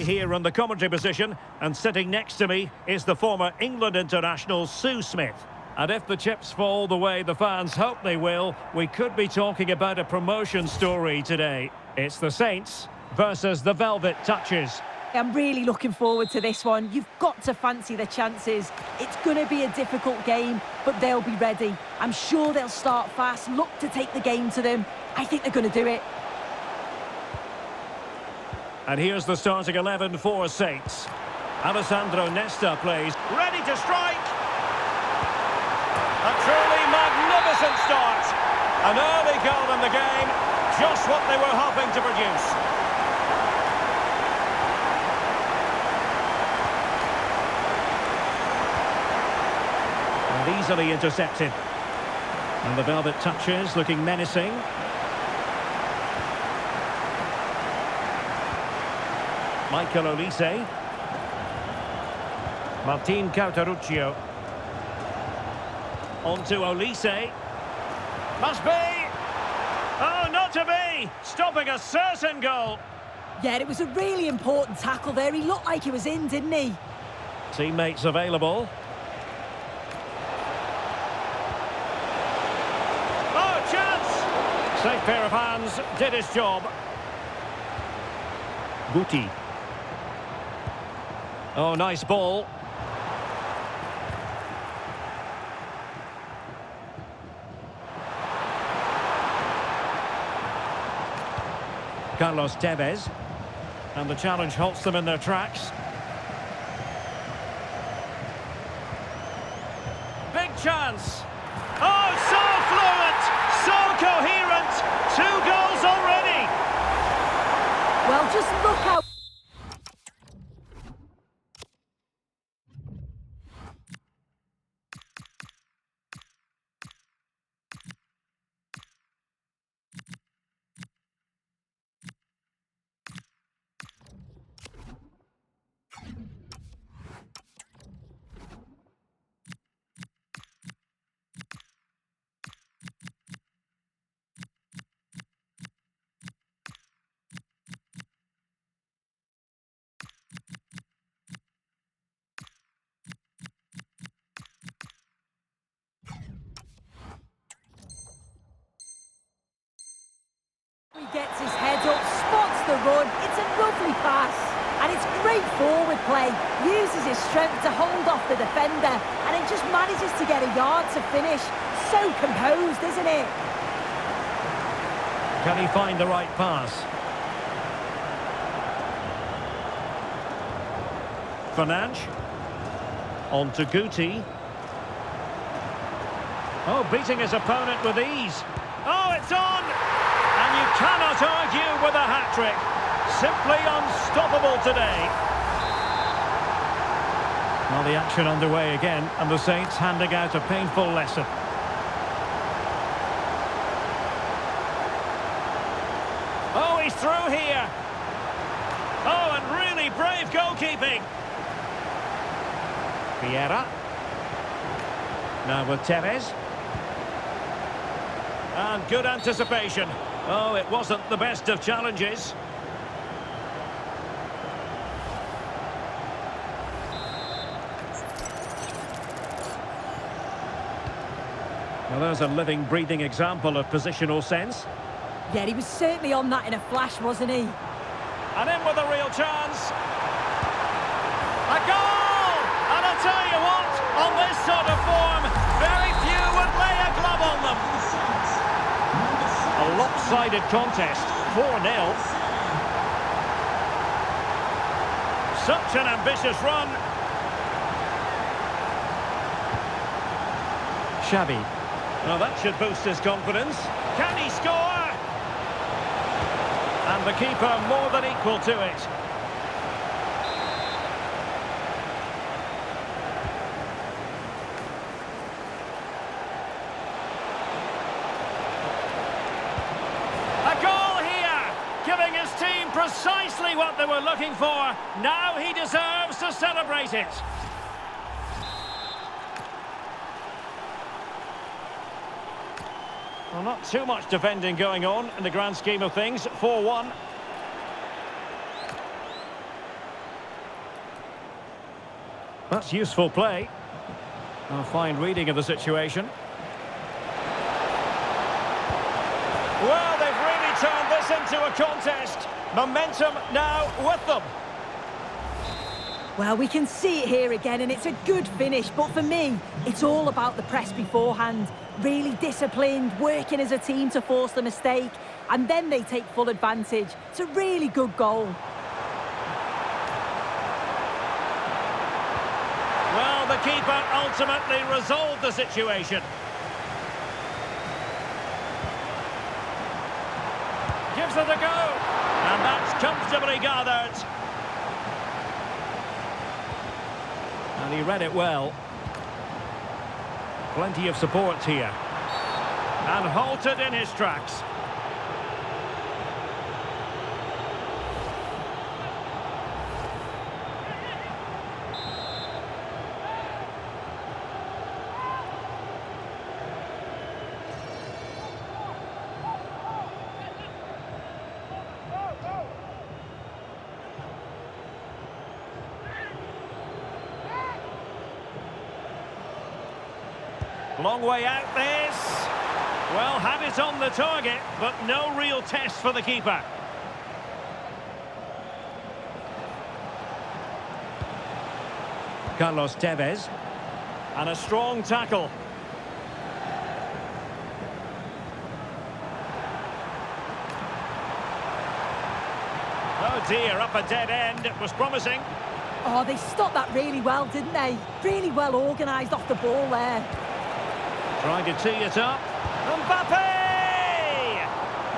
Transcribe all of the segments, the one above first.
Here in the commentary position, and sitting next to me is the former England international Sue Smith. And if the chips fall the way the fans hope they will, we could be talking about a promotion story today. It's the Saints versus the Velvet Touches. I'm really looking forward to this one. You've got to fancy the chances. It's going to be a difficult game, but they'll be ready. I'm sure they'll start fast, look to take the game to them. I think they're going to do it. And here's the starting 11 for Saints. Alessandro Nesta plays, ready to strike. A truly magnificent start. An early goal in the game, just what they were hoping to produce. And easily intercepted. And the Velvet Touches looking menacing. Michael Olise. Martin Cauteruccio. On to Olise. Must be! Oh, not to be! Stopping a certain goal. Yeah, it was a really important tackle there. He looked like he was in, didn't he? Teammates available. Oh, chance! Safe pair of hands, did his job. Guti. Oh, nice ball. Carlos Tevez. And the challenge halts them in their tracks. Big chance. Oh, so fluent, so coherent. 2 goals already. Well, just look how... He gets his head up, spots the run. It's a lovely pass. And it's great forward play. Uses his strength to hold off the defender. And it just manages to get a yard to finish. So composed, isn't it? Can he find the right pass? Fernandes. On to Guti. Oh, beating his opponent with ease. Oh, it's on! And you cannot argue with a hat-trick. Simply unstoppable today. Well, the action underway again, and the Saints handing out a painful lesson. Oh, he's through here. Oh, and really brave goalkeeping. Vieira. Now with Tevez. And good anticipation. Oh, it wasn't the best of challenges. Well, there's a living, breathing example of positional sense. Yeah, he was certainly on that in a flash, wasn't he? And in with a real chance. A goal! And I tell you what, on this sort of form, very few would lay a glove on them. A lopsided contest, 4-0. Such an ambitious run. Xavi. Now that should boost his confidence. Can he score? And the keeper more than equal to it. A goal here, giving his team precisely what they were looking for. Now he deserves to celebrate it. Well, not too much defending going on in the grand scheme of things. 4-1. That's useful play. A fine reading of the situation. Well, they've really turned this into a contest. Momentum now with them. Well, we can see it here again, and it's a good finish. But for me, it's all about the press beforehand. Really disciplined, working as a team to force the mistake. And then they take full advantage. It's a really good goal. Well, the keeper ultimately resolved the situation. Gives it a go. And that's comfortably gathered. And he read it well. Plenty of support here. And halted in his tracks. Long way out this. Well, had it on the target, but no real test for the keeper. Carlos Tevez. And a strong tackle. Oh dear, up a dead end. It was promising. Oh, they stopped that really well, didn't they? Really well organised off the ball there. Trying to tee it up. Mbappe!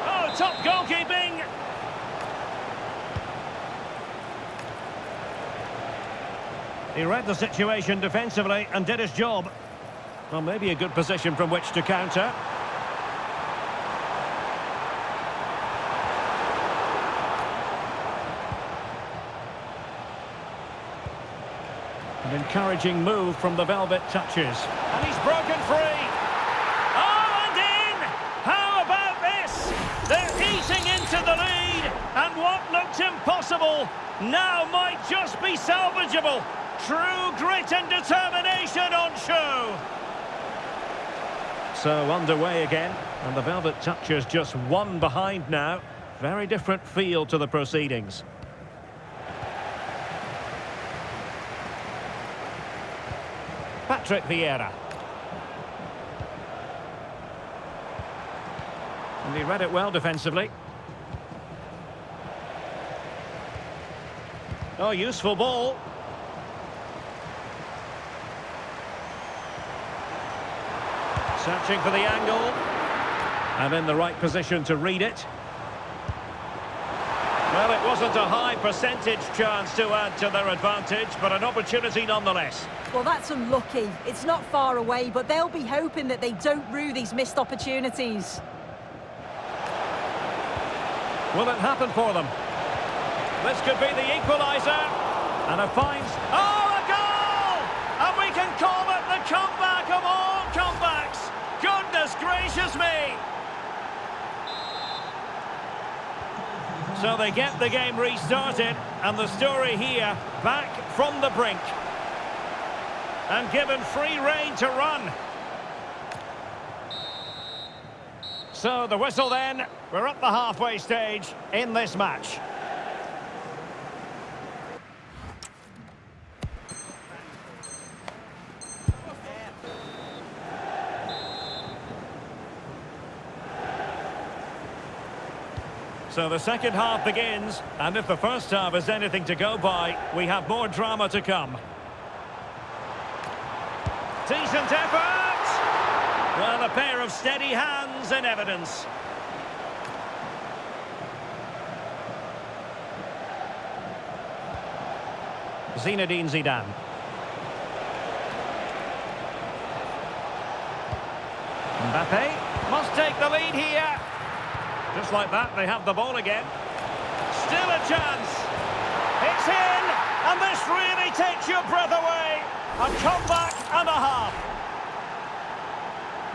Oh, top goalkeeping! He read the situation defensively and did his job. Well, maybe a good position from which to counter. An encouraging move from the Velvet Touchers. And he's broken free. Oh, and in! How about this? They're eating into the lead. And what looked impossible now might just be salvageable. True grit and determination on show. So underway again. And the Velvet Touchers just one behind now. Very different feel to the proceedings. Patrick Vieira. And he read it well defensively. Oh, useful ball. Searching for the angle. And in the right position to read it. Well, it wasn't a high percentage chance to add to their advantage, but an opportunity nonetheless. Well, that's unlucky. It's not far away, but they'll be hoping that they don't rue these missed opportunities. Will it happen for them? This could be the equaliser. And a fine... Oh, a goal! And we can call it the comeback of all comebacks. Goodness gracious me! So they get the game restarted, and the story here, back from the brink. And given free rein to run. So the whistle then, we're at the halfway stage in this match. So the second half begins, and if the first half is anything to go by, we have more drama to come. Decent effort! Well, a pair of steady hands in evidence. Zinedine Zidane. Mbappe must take the lead here. Just like that, they have the ball again. Still a chance. It's in, and this really takes your breath away. A comeback and a half.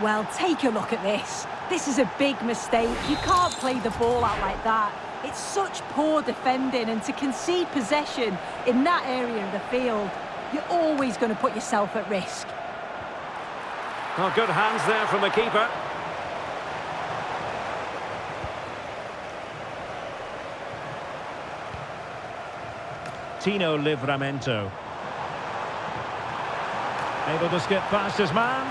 Well, take a look at this. This is a big mistake. You can't play the ball out like that. It's such poor defending, and to concede possession in that area of the field, you're always going to put yourself at risk. Well, good hands there from the keeper. Tino Livramento. Able to skip past his man.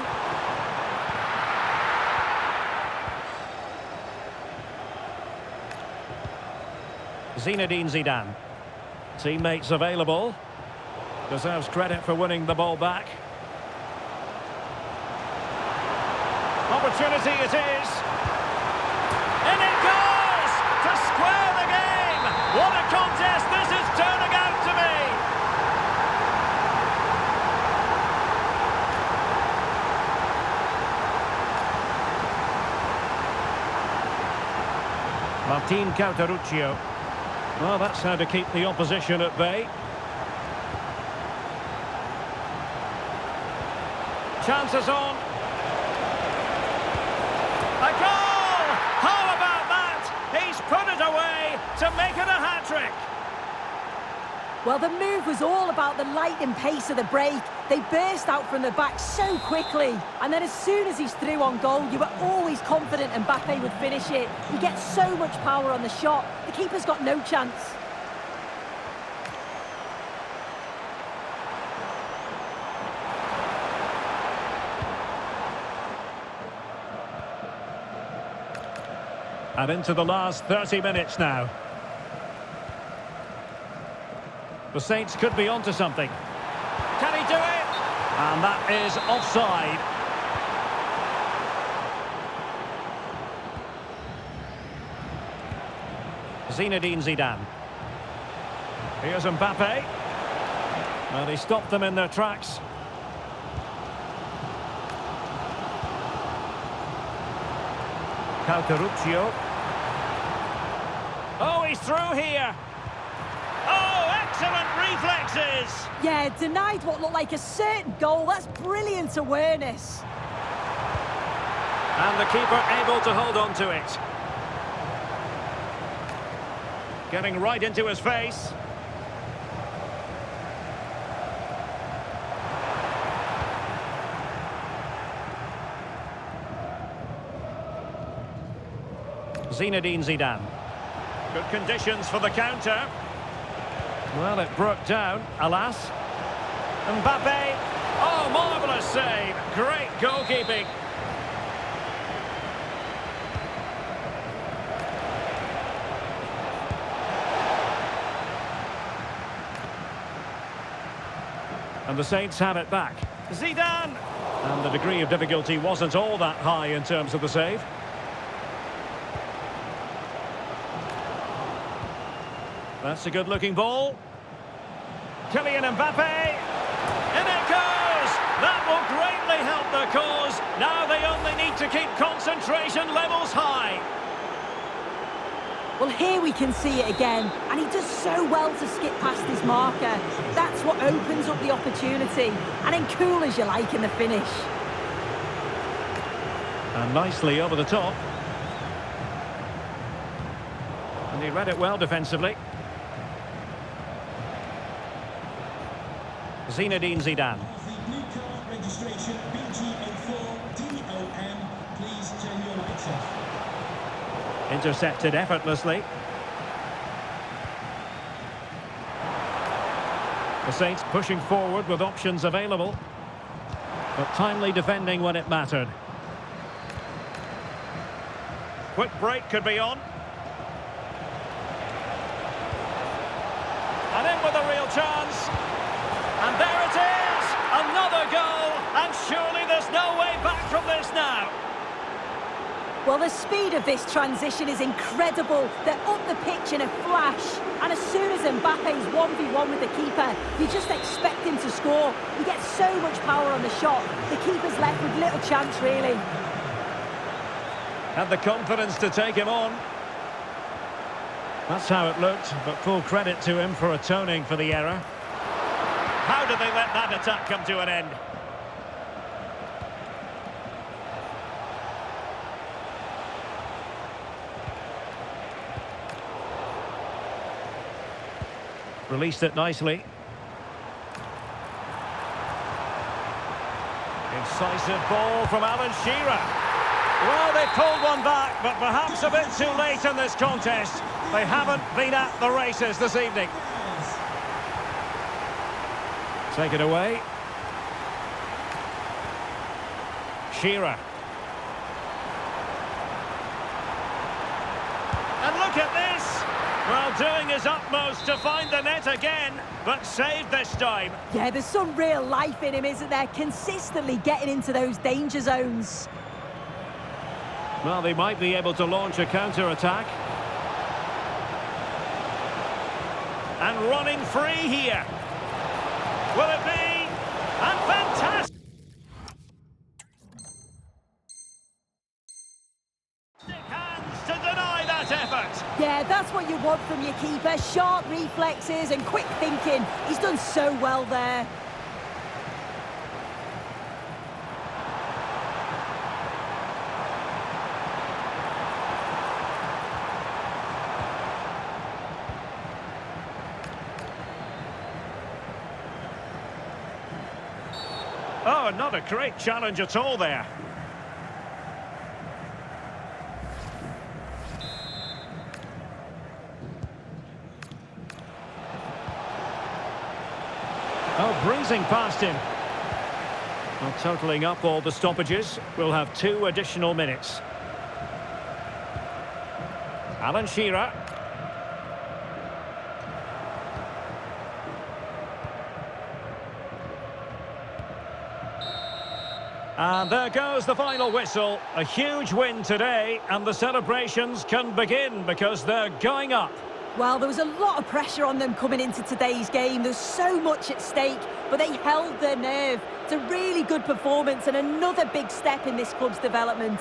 Zinedine Zidane. Teammates available. Deserves credit for winning the ball back. Opportunity it is. In it goes! To square the game! What a contest this is turning out to be! Martin Cauteruccio. Well, that's how to keep the opposition at bay. Chances on. A goal! How about that? He's put it away to make it a hat-trick. Well, the move was all about the lightning pace of the break. They burst out from the back so quickly. And then as soon as he's through on goal, you were always confident Mbappe would finish it. He gets so much power on the shot. The keeper's got no chance. And into the last 30 minutes now. The Saints could be onto something. Can he do it? And that is offside. Zinedine Zidane. Here's Mbappe. Well, he stopped them in their tracks. Cauteruccio. Oh, he's through here. Oh, excellent reflexes. Yeah, denied what looked like a certain goal. That's brilliant awareness. And the keeper able to hold on to it. Getting right into his face. Zinedine Zidane. Good conditions for the counter. Well, it broke down, alas. Mbappe. Oh, marvellous save. Great goalkeeping. And the Saints have it back. Zidane! And the degree of difficulty wasn't all that high in terms of the save. That's a good-looking ball. Kylian Mbappe. In it goes! That will greatly help their cause. Now they only need to keep concentration levels high. Well, here we can see it again, and he does so well to skip past his marker. That's what opens up the opportunity, and then cool as you like in the finish. And nicely over the top. And he read it well defensively. Zinedine Zidane. New car registration BG04DOM. Please turn your lights off. Intercepted effortlessly. The Saints pushing forward with options available, but timely defending when it mattered. Quick break could be on. And in with a real chance. And there it is! Another goal! And surely there's no way back from this now. Well, the speed of this transition is incredible. They're up the pitch in a flash. And as soon as Mbappe's 1v1 with the keeper, you just expect him to score. He gets so much power on the shot. The keeper's left with little chance, really. Had the confidence to take him on. That's how it looked, but full credit to him for atoning for the error. How did they let that attack come to an end? Released it nicely. Incisive ball from Alan Shearer. Well, they pulled one back, but perhaps a bit too late in this contest. They haven't been at the races this evening. Take it away. Shearer. And look at this! Well, doing his utmost to find the net again, but saved this time. Yeah, there's some real life in him, isn't there? Consistently getting into those danger zones. Well, they might be able to launch a counter-attack. And running free here. Will it be? And fantastic! Hands to deny that effort. Yeah, that's what you want from your keeper. Sharp reflexes and quick thinking. He's done so well there. Oh, not a great challenge at all there. Oh, breezing past him. Well, totalling up all the stoppages, we'll have 2 additional minutes. Alan Shearer. And there goes the final whistle. A huge win today, and the celebrations can begin because they're going up. Well, there was a lot of pressure on them coming into today's game. There's so much at stake, but they held their nerve. It's a really good performance and another big step in this club's development.